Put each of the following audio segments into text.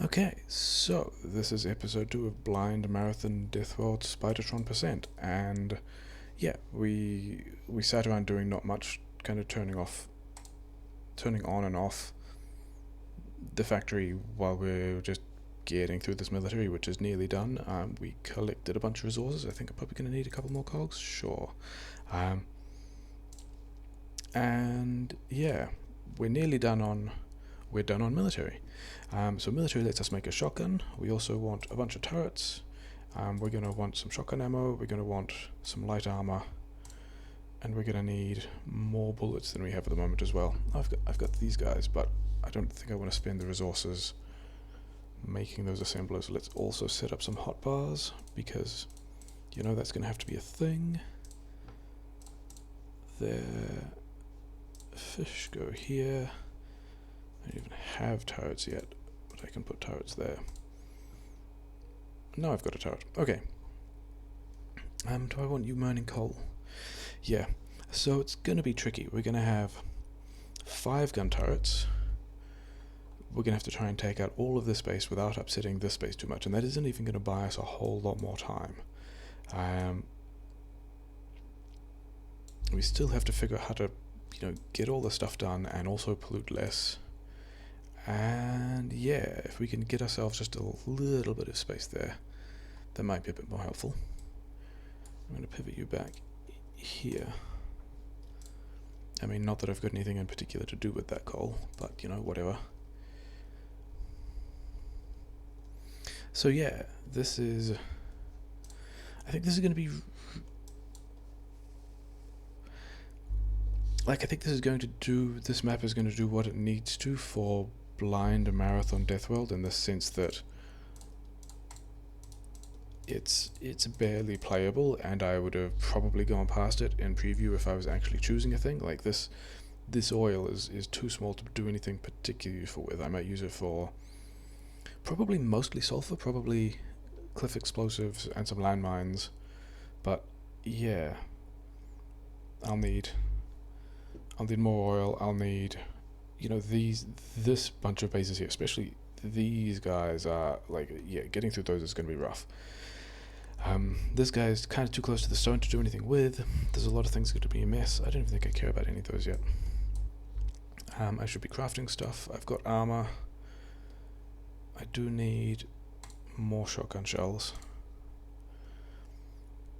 Okay, so this is episode 2 of Blind Marathon Deathworld Spidertron percent, and yeah, we sat around doing not much, kind of turning on and off the factory while we're just getting through this military, which is nearly done. We collected a bunch of resources. I think I'm probably going to need a couple more cogs, sure. And yeah, we're nearly done on military. So military lets us make a shotgun. We also want a bunch of turrets. We're going to want some shotgun ammo. We're going to want some light armor, and we're going to need more bullets than we have at the moment as well. I've got these guys, but I don't think I want to spend the resources making those assemblers. Let's also set up some hotbars, because that's going to have to be a thing. There, fish go here. I don't even have turrets yet, but I can put turrets there. Now I've got a turret. Okay. Do I want you mining coal? Yeah. So it's going to be tricky. We're going to have 5 gun turrets. We're going to have to try and take out all of this space without upsetting this space too much, and that isn't even going to buy us a whole lot more time. We still have to figure out how to, get all the stuff done and also pollute less. And yeah, if we can get ourselves just a little bit of space there, that might be a bit more helpful. I'm going to pivot you back here. I mean, not that I've got anything in particular to do with that coal, but whatever. So yeah, I think this is going to be this map is going to do what it needs to for Blind Marathon Deathworld, in the sense that it's barely playable, and I would have probably gone past it in preview if I was actually choosing a thing. Like this oil is too small to do anything particularly useful with. I might use it for probably mostly sulfur, probably cliff explosives and some landmines, but yeah, I'll need more oil. I'll need this bunch of bases here, especially these guys are getting through those is going to be rough. This guy is kind of too close to the stone to do anything with. There's a lot of things going to be a mess. I don't even think I care about any of those yet. I should be crafting stuff. I've got armor. I do need more shotgun shells,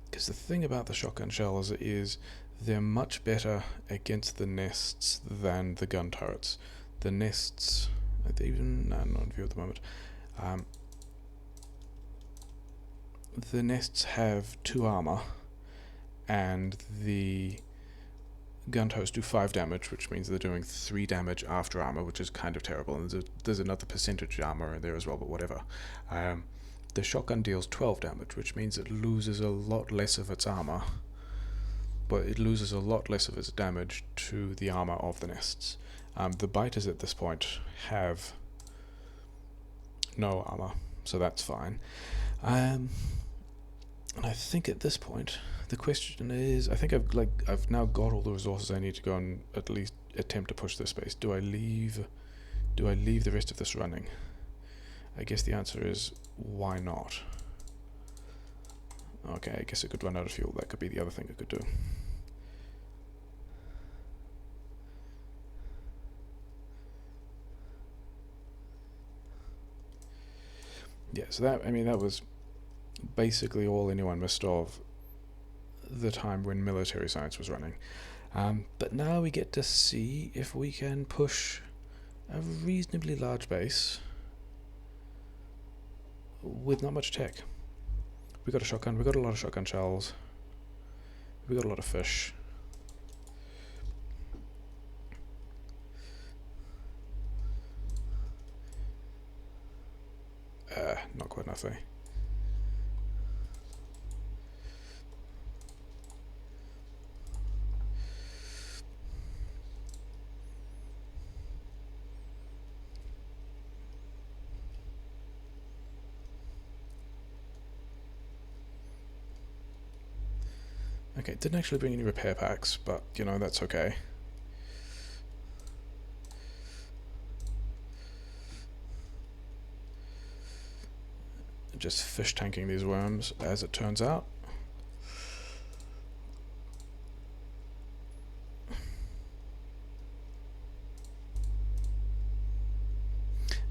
because the thing about the shotgun shells is they're much better against the nests than the gun turrets. The nests, not in view at the moment. The nests have 2 armor, and the gun turrets do 5 damage, which means they're doing 3 damage after armor, which is kind of terrible. And there's another percentage armor in there as well, but whatever. The shotgun deals 12 damage, which means it loses a lot less of its armor, but it loses a lot less of its damage to the armor of the nests. The biters at this point have no armor, so that's fine. And I think at this point the question is, I think I've now got all the resources I need to go and at least attempt to push this space. Do I leave the rest of this running? I guess the answer is, why not? Okay, I guess it could run out of fuel. That could be the other thing it could do. Yeah, so that was basically all anyone missed of the time when military science was running. But now we get to see if we can push a reasonably large base with not much tech. We got a shotgun, we got a lot of shotgun shells, we got a lot of fish. Not quite enough, eh? Okay, didn't actually bring any repair packs, but that's okay. just fish tanking these worms, as it turns out.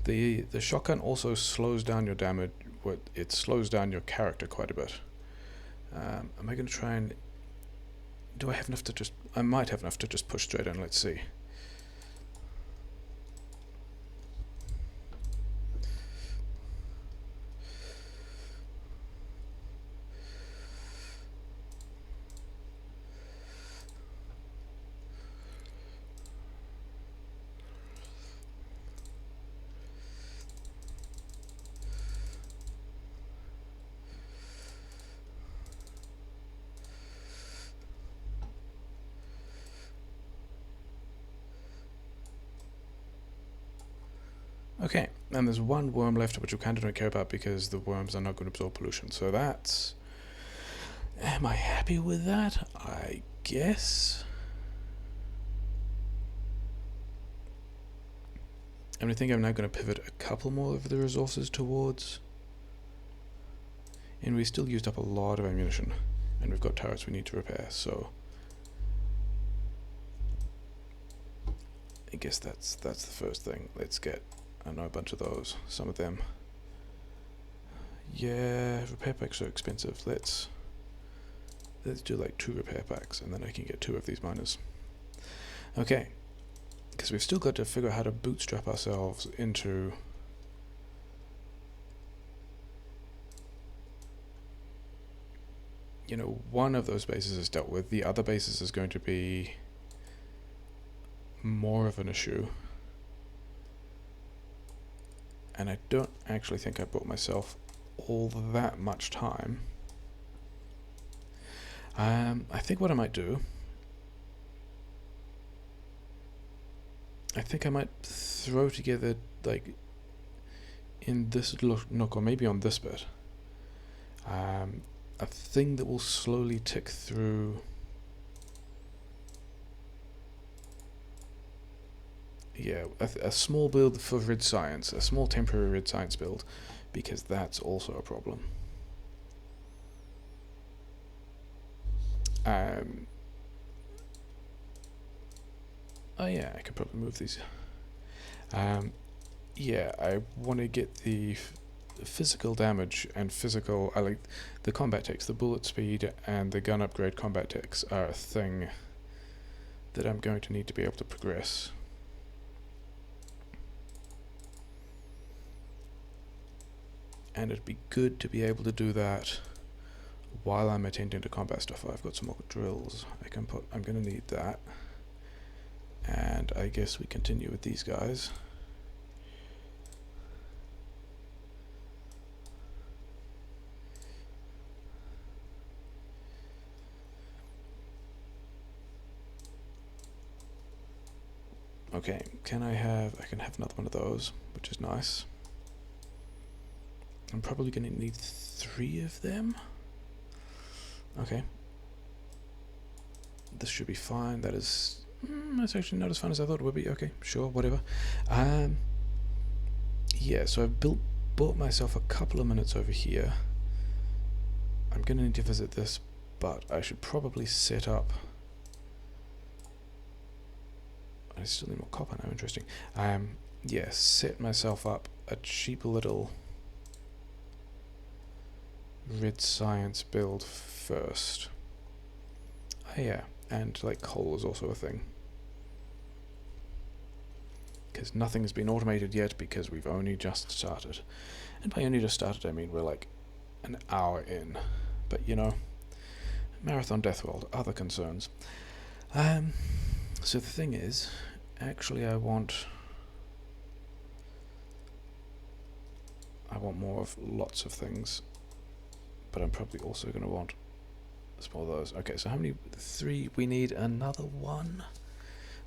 The shotgun also slows down your damage. It slows down your character quite a bit. Am I going to try and... Do I have enough to just... I might have enough to just push straight in. Let's see. Okay, and there's one worm left, which we kind of don't care about because the worms are not going to absorb pollution. So that's... Am I happy with that? I guess. And I think I'm now going to pivot a couple more of the resources towards... And we still used up a lot of ammunition. And we've got turrets we need to repair, so... I guess that's the first thing. Let's get... I know a bunch of those. Some of them. Yeah, repair packs are expensive. Let's do like 2 repair packs, and then I can get 2 of these miners. Okay, because we've still got to figure out how to bootstrap ourselves into... You know, one of those bases is dealt with. The other bases is going to be more of an issue. And I don't actually think I bought myself all that much time. I think what I might do... I think I might throw together, like, in this nook, or maybe on this bit, a thing that will slowly tick through... Yeah, a small build for Rid Science, a small temporary Rid Science build, because that's also a problem. Oh yeah, I could probably move these. Yeah, I want to get the physical damage and physical... I like the combat ticks, the bullet speed and the gun upgrade combat ticks are a thing that I'm going to need to be able to progress. And it'd be good to be able to do that while I'm attending to combat stuff. I've got some more drills I can put. I'm going to need that. And I guess we continue with these guys. Okay, I can have another one of those, which is nice. I'm probably going to need 3 of them. Okay. This should be fine. That is... that's actually not as fun as I thought it would be. Okay, sure, whatever. Yeah, so I've bought myself a couple of minutes over here. I'm going to need to visit this, but I should probably set up... I still need more copper now, interesting. Yeah, set myself up a cheap little... Rid Science build first. Oh yeah, and like coal is also a thing. Because nothing has been automated yet because we've only just started. And by only just started I mean we're like an hour in. But you know, Marathon Deathworld, other concerns. So the thing is, actually I want more of lots of things. But I'm probably also going to want some more of those. Okay, so how many? 3. We need another 1.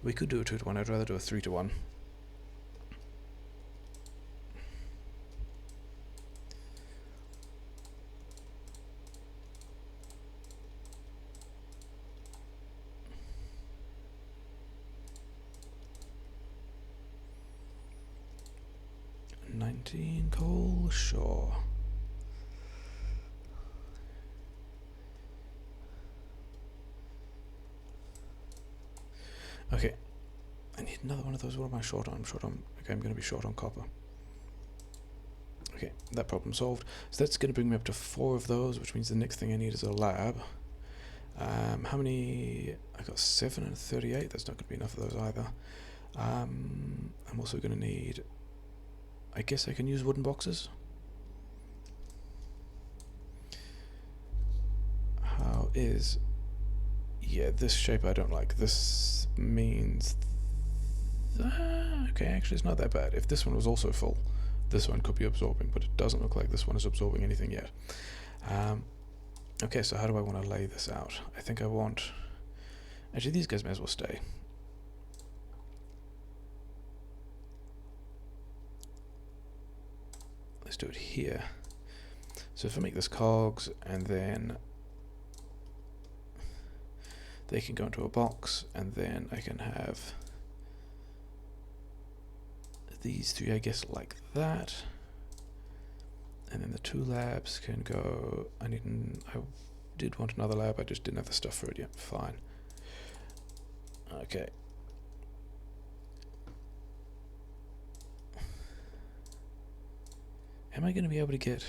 We could do a 2-to-1. I'd rather do a 3-to-1. $19 coal, sure. Okay, I need another one of those. What am I short on? Okay, I'm going to be short on copper. Okay, that problem solved. So that's going to bring me up to 4 of those, which means the next thing I need is a lab. How many? I got 7 and 38. That's not going to be enough of those either. I'm also going to need... I guess I can use wooden boxes. How is... Yeah, this shape I don't like. This means... okay, actually it's not that bad. If this one was also full, this one could be absorbing, but it doesn't look like this one is absorbing anything yet. Okay, so how do I want to lay this out? I think I want... Actually, these guys may as well stay. Let's do it here. So if I make this cogs, and then they can go into a box, and then I can have these 3, I guess, like that. And then the 2 labs can go... I did want another lab, I just didn't have the stuff for it yet. Fine. Okay. Am I going to be able to get...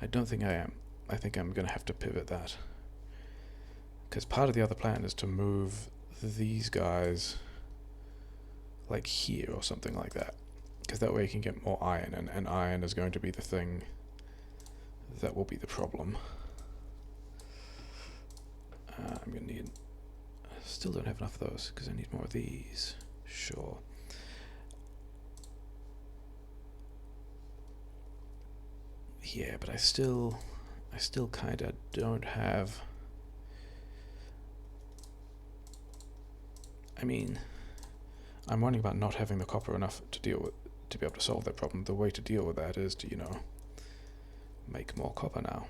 I don't think I am. I think I'm going to have to pivot that. Because part of the other plan is to move these guys like here or something like that. Because that way you can get more iron, and iron is going to be the thing that will be the problem. I'm going to need... I still don't have enough of those, because I need more of these. Sure. Yeah, but I still kind of don't have... I mean, I'm worrying about not having the copper enough to deal with, to be able to solve that problem. The way to deal with that is to, you know, make more copper now.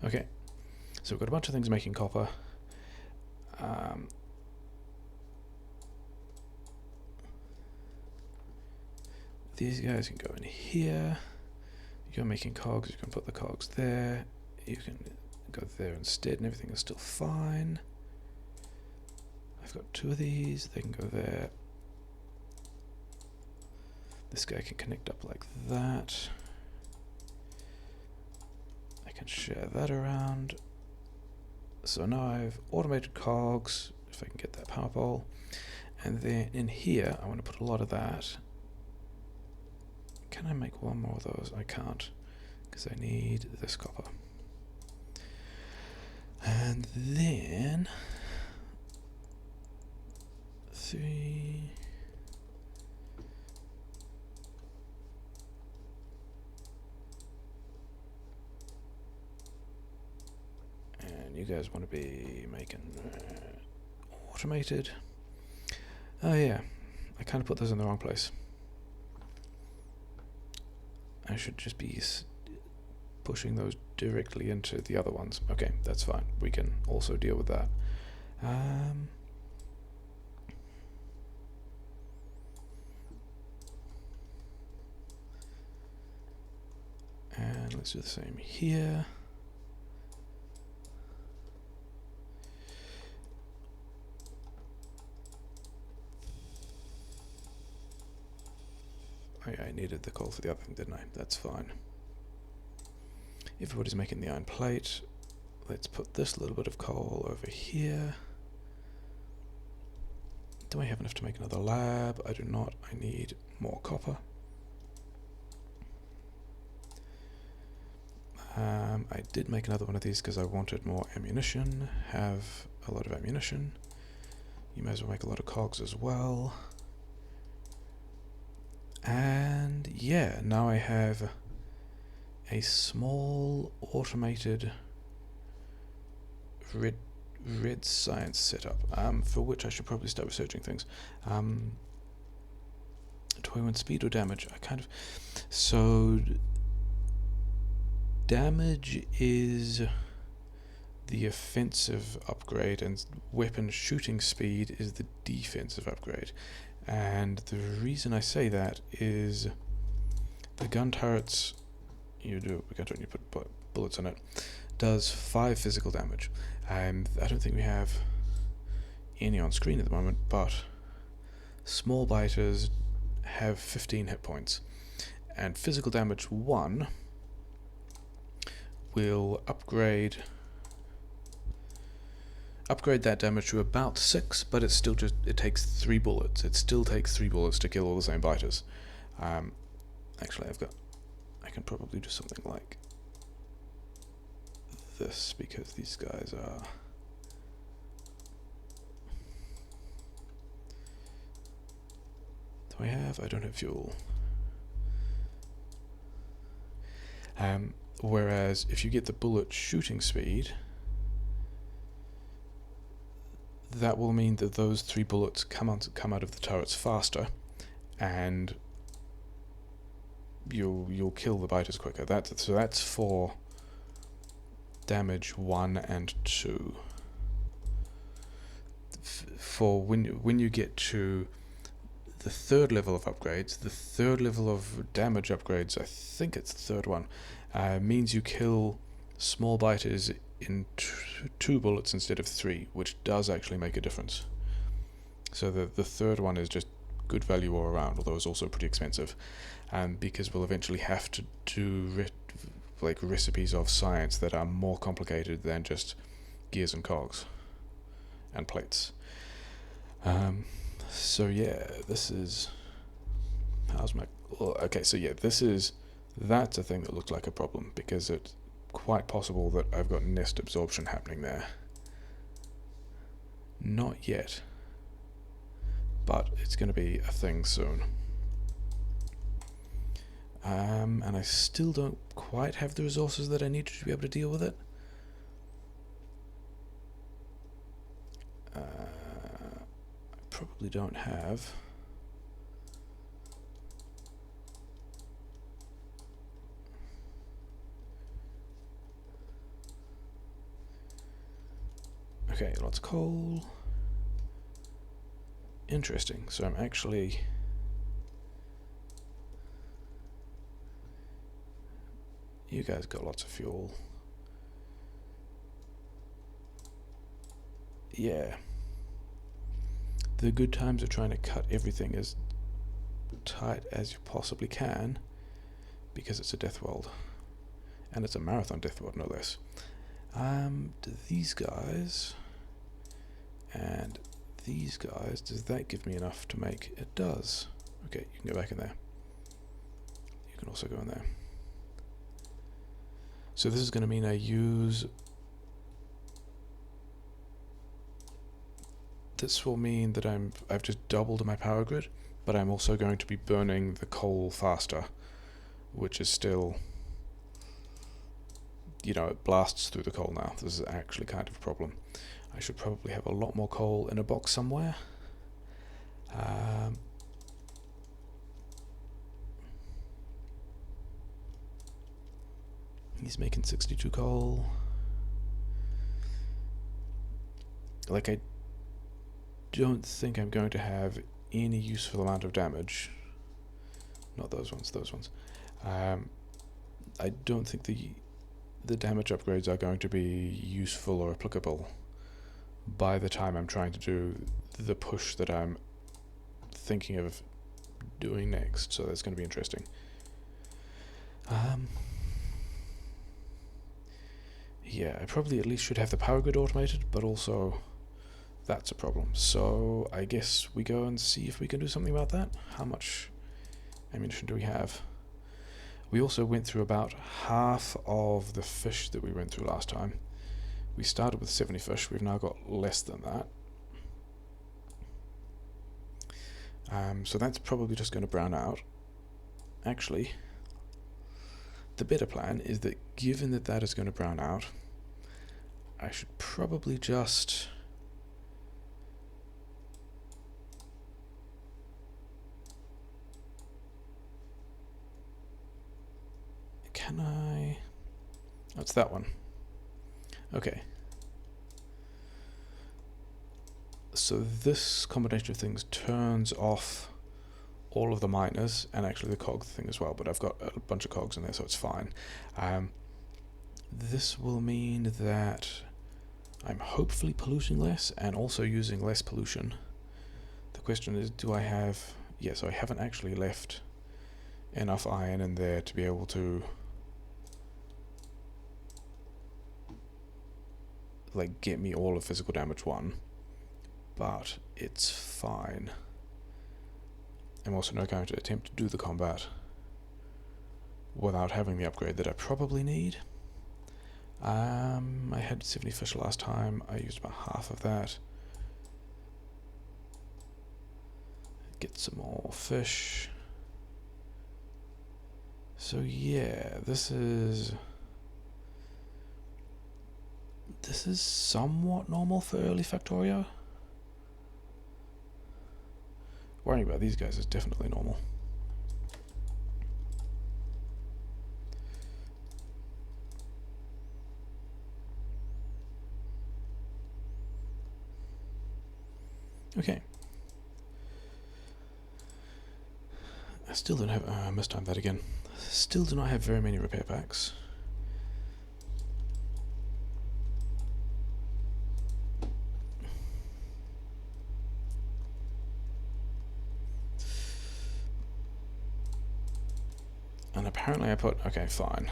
Okay, so we've got a bunch of things making copper. These guys can go in here. You're making cogs, you can put the cogs there. You can go there instead and everything is still fine. I've got 2 of these, they can go there. This guy can connect up like that. I can share that around. So now I've automated cogs, if I can get that power pole. And then in here, I want to put a lot of that. Can I make 1 more of those? I can't, because I need this copper. And then 3. And you guys want to be making automated. Oh yeah, I kind of put those in the wrong place. I should just be pushing those directly into the other ones. Okay, that's fine. We can also deal with that. And let's do the same here. I needed the coal for the other thing, didn't I? That's fine. Everybody's making the iron plate. Let's put this little bit of coal over here. Do I have enough to make another lab? I do not. I need more copper. I did make another one of these because I wanted more ammunition. Have a lot of ammunition. You may as well make a lot of cogs as well. And yeah, now I have a small automated red science setup, for which I should probably start researching things. Do I want speed or damage? So damage is the offensive upgrade and weapon shooting speed is the defensive upgrade. And the reason I say that is the gun turrets you do when you put bullets in it, does 5 physical damage. I don't think we have any on screen at the moment, but small biters have 15 hit points, and physical damage 1 will upgrade that damage to about 6, but it takes 3 bullets. It still takes 3 bullets to kill all the same biters. Actually, I can probably do something like this, because these guys are... I don't have fuel. Whereas if you get the bullet shooting speed, that will mean that those 3 bullets come out of the turrets faster, and you'll kill the biters quicker. So that's for damage 1 and 2. For when you get to the 3rd level of upgrades, the 3rd level of damage upgrades, I think it's the 3rd one, means you kill small biters in 2 bullets instead of 3, which does actually make a difference. So the 3rd one is just good value all around, although it's also pretty expensive, because we'll eventually have to do recipes of science that are more complicated than just gears and cogs and plates. So yeah, this is... Okay, so yeah, that's a thing that looks like a problem, because it's quite possible that I've got nest absorption happening there. Not yet, but it's going to be a thing soon. And I still don't quite have the resources that I need to be able to deal with it. I probably don't have... Okay, lots of coal. Interesting, so I'm actually... You guys got lots of fuel. Yeah. The good times are trying to cut everything as tight as you possibly can, because it's a Deathworld. And it's a Marathon Deathworld, no less. These guys and these guys, does that give me enough to make? It does. Okay, you can go back in there. You can also go in there. So this is going to mean I use... This will mean that I've just doubled my power grid, but I'm also going to be burning the coal faster, which is still... You know, it blasts through the coal now. This is actually kind of a problem. I should probably have a lot more coal in a box somewhere. He's making 62 coal. Like, I don't think I'm going to have any useful amount of damage. Not those ones, those ones. I don't think the damage upgrades are going to be useful or applicable by the time I'm trying to do the push that I'm thinking of doing next, so that's going to be interesting. Yeah, I probably at least should have the power grid automated, but also that's a problem. So I guess we go and see if we can do something about that. How much ammunition do we have? We also went through about half of the fish that we went through last time. We started with 70 fish, we've now got less than that. So that's probably just going to brown out. Actually, the better plan is that given that that is going to brown out, I should probably just... Can I... Oh, it's that one. Okay. So this combination of things turns off all of the miners and actually the cog thing as well, but I've got a bunch of cogs in there, so it's fine. This will mean that I'm hopefully polluting less and also using less pollution. The question is, do I have... Yeah, so I haven't actually left enough iron in there to be able to like get me all of physical damage 1, but it's fine. I'm also not going to attempt to do the combat without having the upgrade that I probably need. I had 70 fish last time. I used about half of that. Get some more fish. So yeah, this is somewhat normal for early Factorio. Worrying about these guys is definitely normal. Okay. I still don't have... I mistimed that again. Still do not have very many repair packs. And apparently I put... Okay, fine.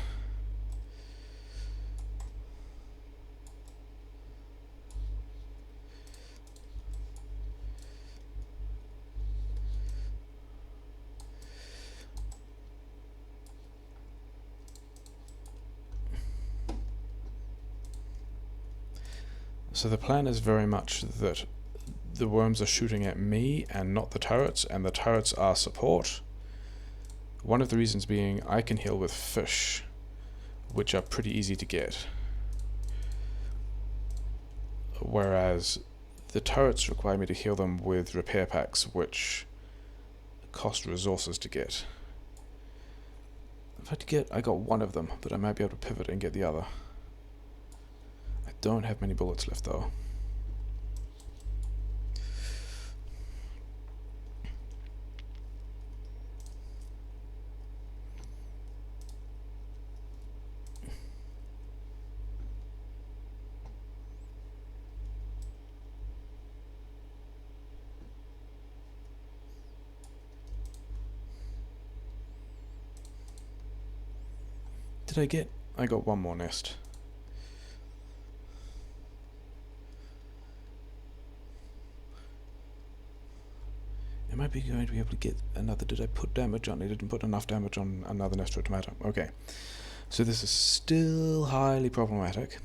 So the plan is very much that the worms are shooting at me and not the turrets, and the turrets are support. One of the reasons being I can heal with fish, which are pretty easy to get. Whereas the turrets require me to heal them with repair packs, which cost resources to get. If I had to get, I got one of them, but I might be able to pivot and get the other. I don't have many bullets left though. Did I got one more nest. I might be going to be able to get another. Did I put damage on? I didn't put enough damage on another nest for it to matter. Okay. So this is still highly problematic.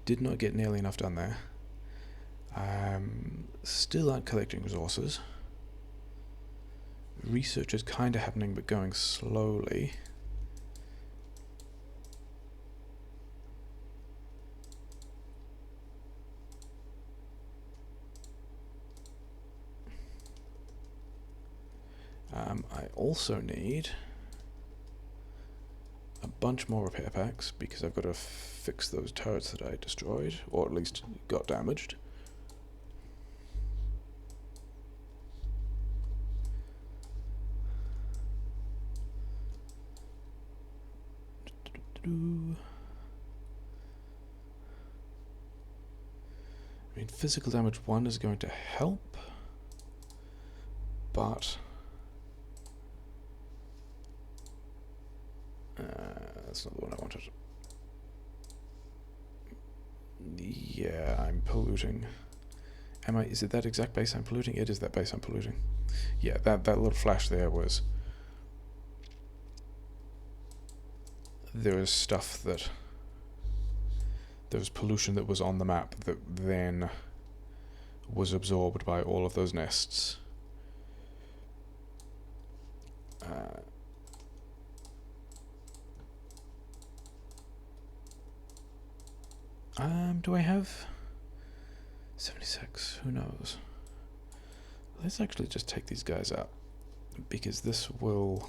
Did not get nearly enough done there. Still aren't collecting resources. Research is kind of happening but going slowly. I also need a bunch more repair packs because I've got to fix those turrets that I destroyed, or at least got damaged. I mean, physical damage 1 is going to help, but that's not the one I wanted. Yeah, I'm polluting. Am I? Is it that exact base I'm polluting? It is that base I'm polluting. Yeah, that little flash there was... There was stuff that... There was pollution that was on the map that then was absorbed by all of those nests. Do I have 76? Who knows? Let's actually just take these guys out, because this will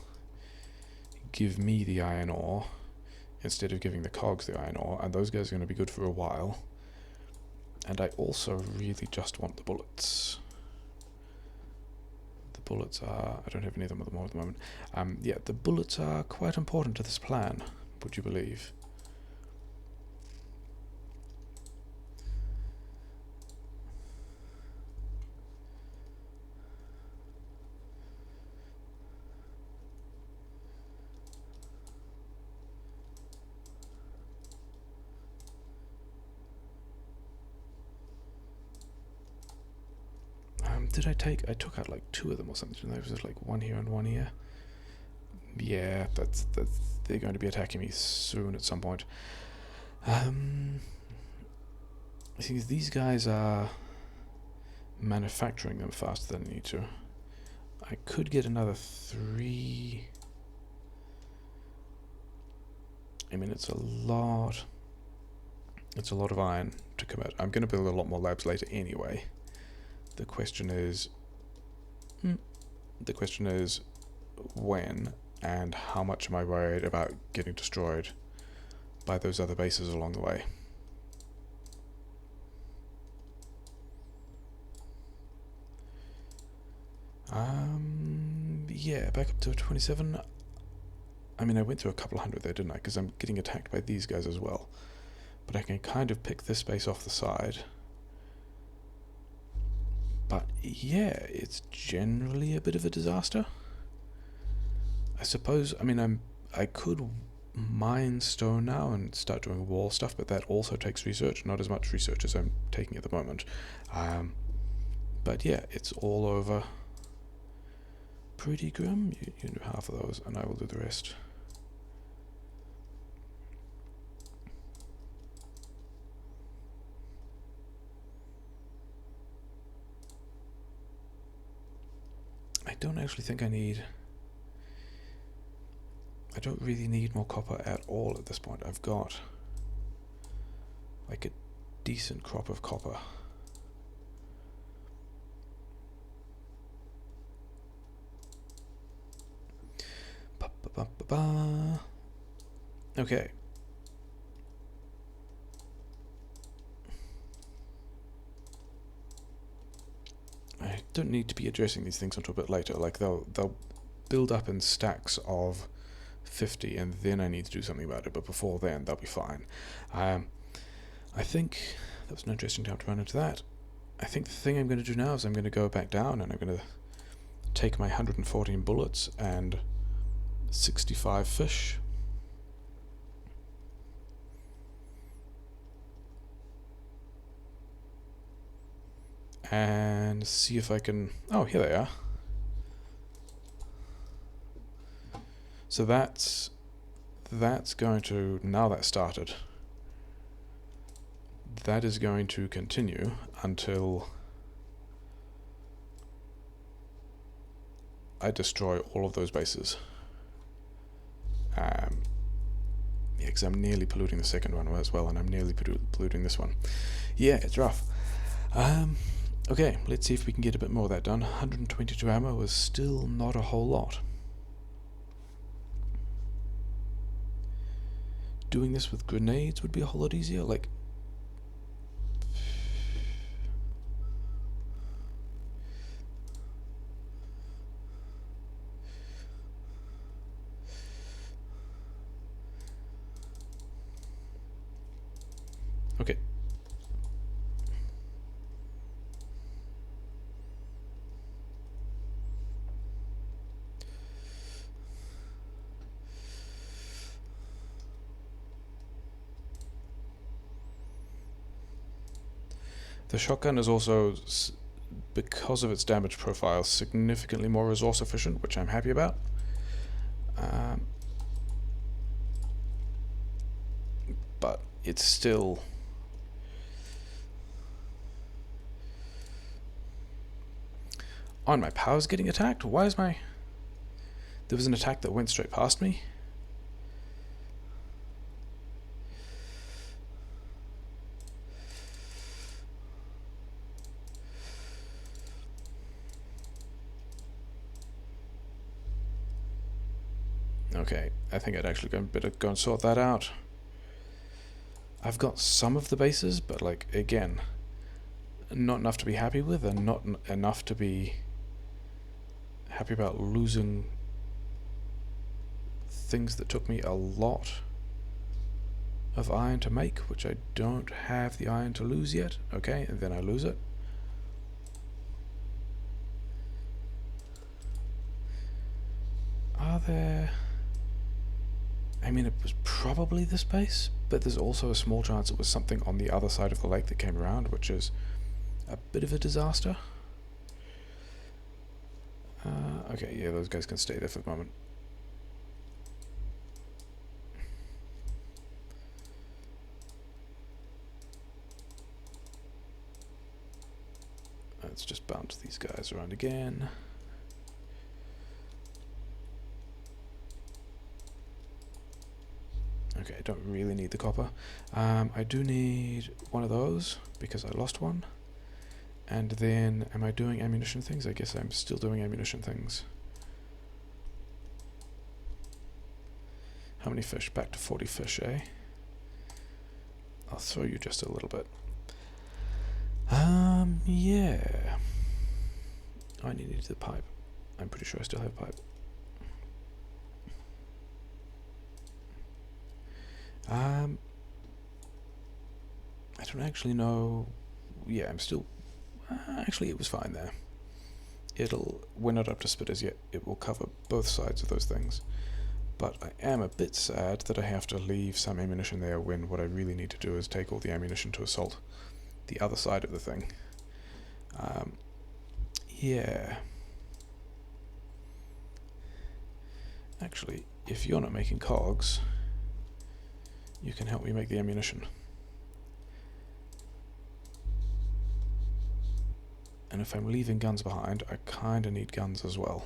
give me the iron ore instead of giving the cogs the iron ore, and those guys are going to be good for a while. And I also really just want the bullets. The bullets are... I don't have any of them at the moment. Yeah, the bullets are quite important to this plan, would you believe? Did I take... I took out like 2 of them or something. There was just like 1 here and 1 here. Yeah, that's they're going to be attacking me soon at some point. I think these guys are manufacturing them faster than I need to. I could get another 3. I mean, it's a lot. It's a lot of iron to commit. I'm going to build a lot more labs later anyway. The question is when and how much am I worried about getting destroyed by those other bases along the way. Yeah, back up to 27. I mean, I went through a couple hundred there, didn't I? Because I'm getting attacked by these guys as well. But I can kind of pick this base off the side. But yeah, it's generally a bit of a disaster. I suppose, I mean, I could mine stone now and start doing wall stuff, but that also takes research, not as much research as I'm taking at the moment. But yeah, it's all over. Pretty grim. You do half of those, and I will do the rest. I don't actually think I don't really need more copper at all at this point. I've got like a decent crop of copper. Okay. I don't need to be addressing these things until a bit later. Like they'll build up in stacks of 50, and then I need to do something about it. But before then, they'll be fine. I think that was an interesting time to run into that. I think the thing I'm going to do now is I'm going to go back down, and I'm going to take my 114 bullets and 65 fish. And see if I can... Oh, here they are. So that's going to... Now that's started. That is going to continue until I destroy all of those bases. Yeah, because I'm nearly polluting the second one as well, and I'm nearly polluting this one. Yeah, it's rough. Okay, let's see if we can get a bit more of that done. 122 ammo is still not a whole lot. Doing this with grenades would be a whole lot easier, like... Okay. The shotgun is also, because of its damage profile, significantly more resource efficient, which I'm happy about. But it's still... On my power's getting attacked? Why is my... There was an attack that went straight past me? Okay, I think I'd actually better go and sort that out. I've got some of the bases, but like, again, not enough to be happy with, and not enough to be happy about losing things that took me a lot of iron to make, which I don't have the iron to lose yet. Okay, and then I lose it. Are there... I mean, it was probably this base, but there's also a small chance it was something on the other side of the lake that came around, which is a bit of a disaster. Okay, yeah, those guys can stay there for the moment. Let's just bounce these guys around again. Okay, I don't really need the copper. I do need one of those because I lost one. And then, am I doing ammunition things? I guess I'm still doing ammunition things. How many fish? Back to 40 fish, eh? I'll throw you just a little bit. Yeah. I needed the pipe. I'm pretty sure I still have pipe. I don't actually know. Yeah, I'm still... actually, it was fine there. We're not up to spitters yet. It will cover both sides of those things. But I am a bit sad that I have to leave some ammunition there when what I really need to do is take all the ammunition to assault the other side of the thing. Yeah. Actually, if you're not making cogs, you can help me make the ammunition. And if I'm leaving guns behind, I kinda need guns as well,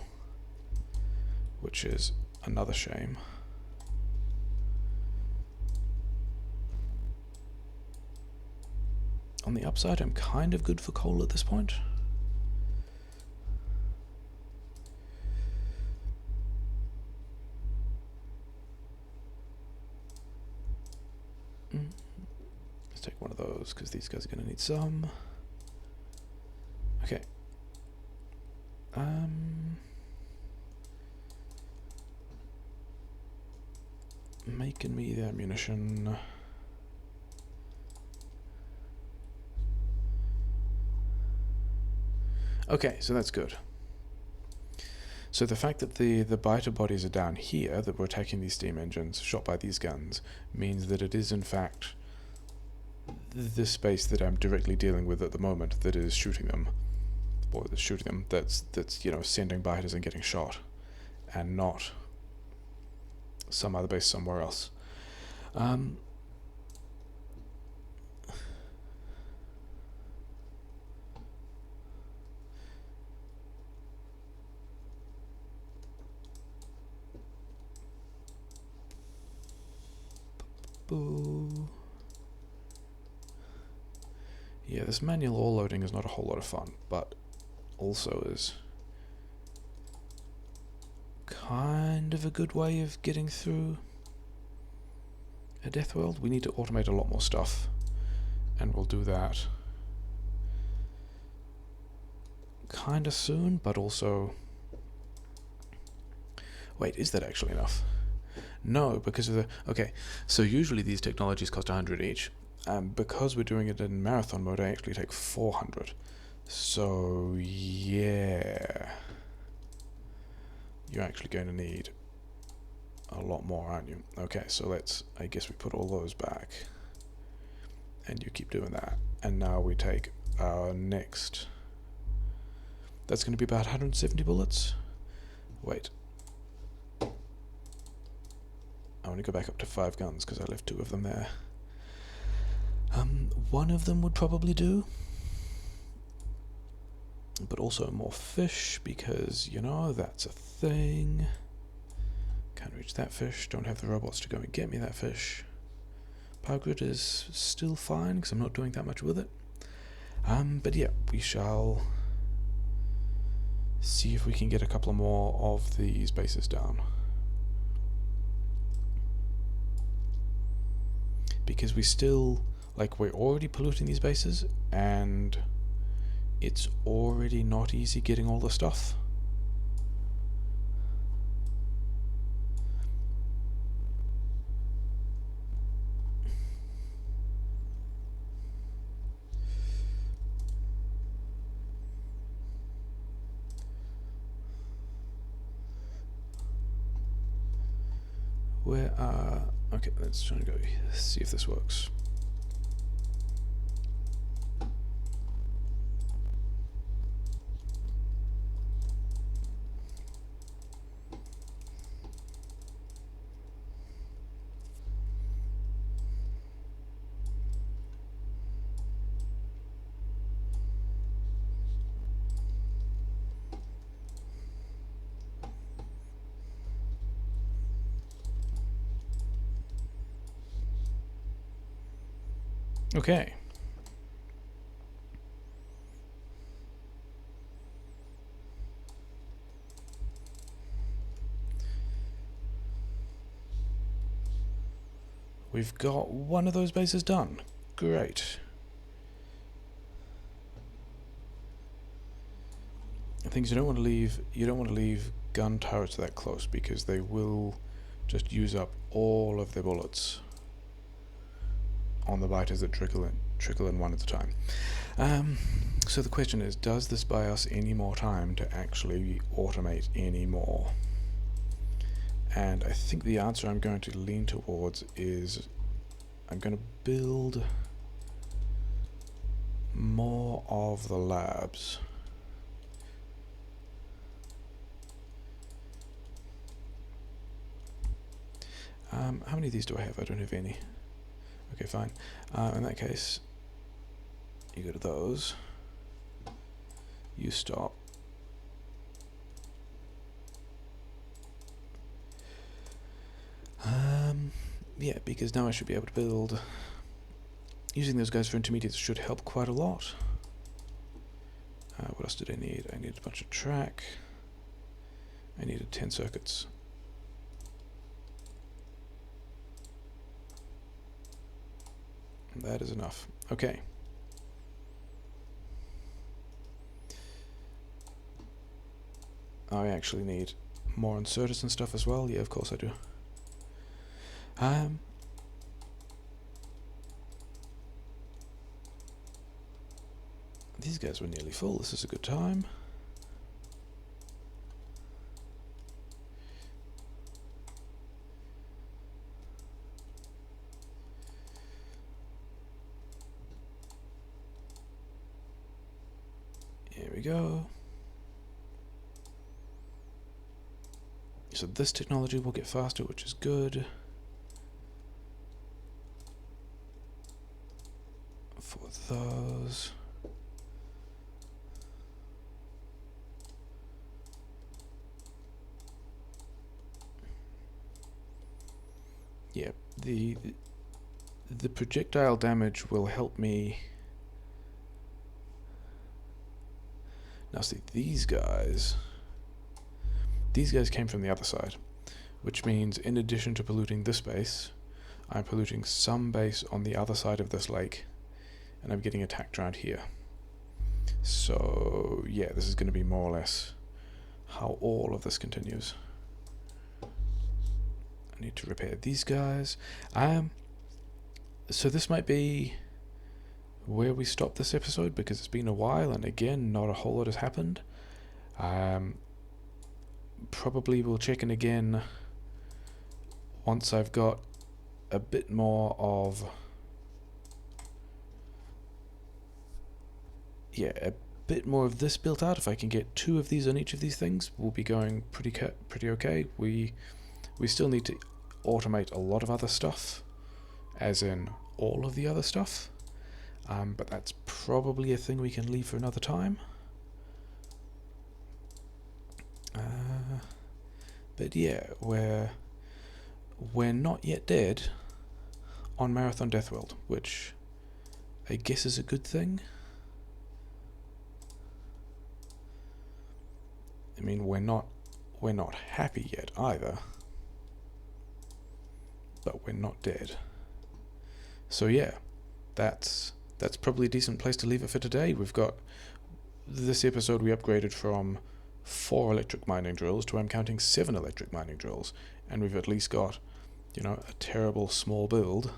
which is another shame. On the upside, I'm kind of good for coal at this point. Let's take one of those, because these guys are going to need some. Okay. Making me the ammunition. Okay, so that's good. So the fact that the biter bodies are down here, that we're attacking these steam engines shot by these guns, means that it is in fact the space that I'm directly dealing with at the moment that is shooting them, or that's shooting them, that's you know, sending biters and getting shot, and not some other base somewhere else. Boo. Yeah, this manual ore loading is not a whole lot of fun, but also is kind of a good way of getting through a Deathworld. We need to automate a lot more stuff, and we'll do that kinda soon, but also... Wait, is that actually enough? No, because of the... Okay, so usually these technologies cost 100 each. Because we're doing it in marathon mode, I actually take 400. So, yeah. You're actually going to need a lot more, aren't you? Okay, so let's... I guess we put all those back. And you keep doing that. And now we take our next... That's going to be about 170 bullets. Wait. I want to go back up to 5 guns because I left 2 of them there. One of them would probably do. But also more fish because, you know, that's a thing. Can't reach that fish. Don't have the robots to go and get me that fish. Power grid is still fine because I'm not doing that much with it. But yeah, we shall see if we can get a couple more of these bases down. Because we still, like, we're already polluting these bases, and it's already not easy getting all the stuff. Where are... Okay, let's try and go see if this works. Okay. We've got one of those bases done. Great. The things you don't want to leave gun turrets that close, because they will just use up all of their bullets on the biters that trickle in one at a time. So the question is, does this buy us any more time to actually automate any more? And I think the answer I'm going to lean towards is I'm going to build more of the labs. How many of these do I have? I don't have any. Okay, fine. In that case, you go to those. You stop. Yeah, because now I should be able to build... Using those guys for intermediates should help quite a lot. What else did I need? I needed a bunch of track. I needed 10 circuits. That is enough. Okay. I actually need more inserters and stuff as well. Yeah, of course I do. These guys were nearly full. This is a good time. Here we go. So this technology will get faster, which is good. For those. Yeah, the projectile damage will help me. Now see, these guys came from the other side, which means in addition to polluting this base, I'm polluting some base on the other side of this lake, and I'm getting attacked around here. So yeah, this is going to be more or less how all of this continues. I need to repair these guys. So this might be where we stop this episode, because it's been a while and again not a whole lot has happened. Probably we'll check in again once I've got a bit more of this built out. If I can get 2 of these on each of these things, we'll be going pretty okay. We still need to automate a lot of other stuff, as in all of the other stuff, but that's probably a thing we can leave for another time. But yeah, we're not yet dead on Marathon Deathworld, which I guess is a good thing. I mean, we're not happy yet either, but we're not dead. So yeah, that's probably a decent place to leave it for today. We've got this episode. We upgraded from 4 electric mining drills to, I'm counting, 7 electric mining drills, and we've at least got, you know, a terrible small build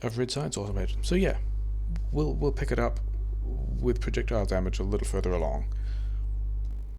of Red Science automated. So yeah, we'll pick it up with projectile damage a little further along.